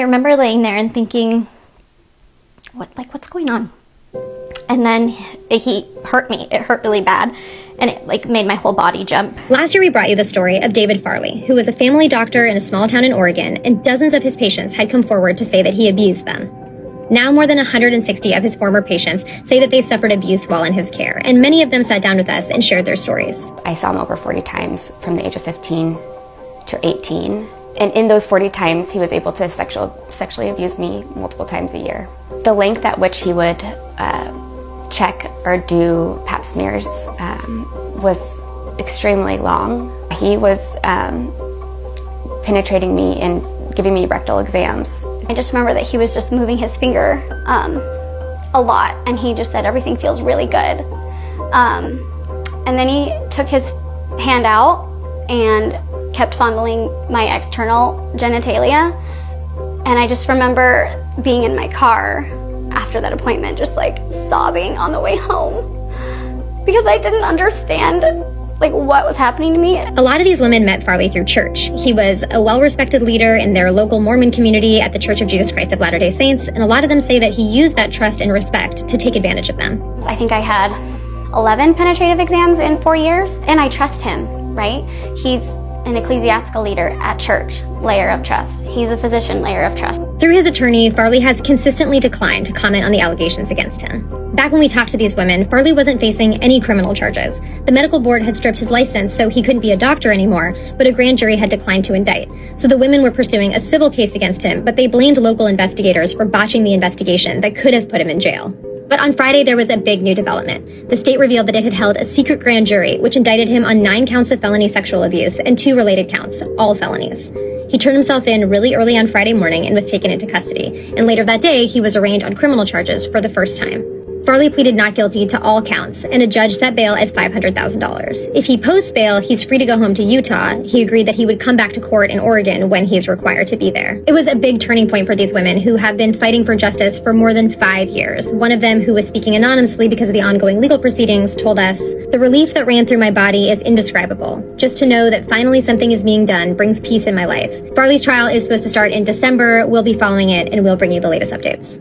remember laying there and thinking, what's going on? And then he hurt me. It hurt really bad. And it made my whole body jump. Last year, we brought you the story of David Farley, who was a family doctor in a small town in Oregon, and dozens of his patients had come forward to say that he abused them. Now more than 160 of his former patients say that they suffered abuse while in his care, and many of them sat down with us and shared their stories. I saw him over 40 times from the age of 15 to 18. And in those 40 times, he was able to sexually abuse me multiple times a year. The length at which he would check or do pap smears was extremely long. He was penetrating me and giving me rectal exams. I just remember that he was just moving his finger a lot, and he just said, "Everything feels really good." And then he took his hand out and kept fondling my external genitalia. And I just remember being in my car after that appointment, just sobbing on the way home, because I didn't understand what was happening to me. A lot of these women met Farley through church. He was a well-respected leader in their local Mormon community at the Church of Jesus Christ of Latter-day Saints, and a lot of them say that he used that trust and respect to take advantage of them. I think I had 11 penetrative exams in 4 years, and I trust him, right? He's an ecclesiastical leader at church, layer of trust. He's a physician, layer of trust. Through his attorney, Farley has consistently declined to comment on the allegations against him. Back when we talked to these women, Farley wasn't facing any criminal charges. The medical board had stripped his license, so he couldn't be a doctor anymore, but a grand jury had declined to indict. So the women were pursuing a civil case against him, but they blamed local investigators for botching the investigation that could have put him in jail. But on Friday, there was a big new development. The state revealed that it had held a secret grand jury, which indicted him on 9 counts of felony sexual abuse and 2 related counts, all felonies. He turned himself in really early on Friday morning and was taken into custody. And later that day, he was arraigned on criminal charges for the first time. Farley pleaded not guilty to all counts, and a judge set bail at $500,000. If he posts bail, he's free to go home to Utah. He agreed that he would come back to court in Oregon when he's required to be there. It was a big turning point for these women who have been fighting for justice for more than 5 years. One of them, who was speaking anonymously because of the ongoing legal proceedings, told us, "The relief that ran through my body is indescribable. Just to know that finally something is being done brings peace in my life." Farley's trial is supposed to start in December. We'll be following it, and we'll bring you the latest updates.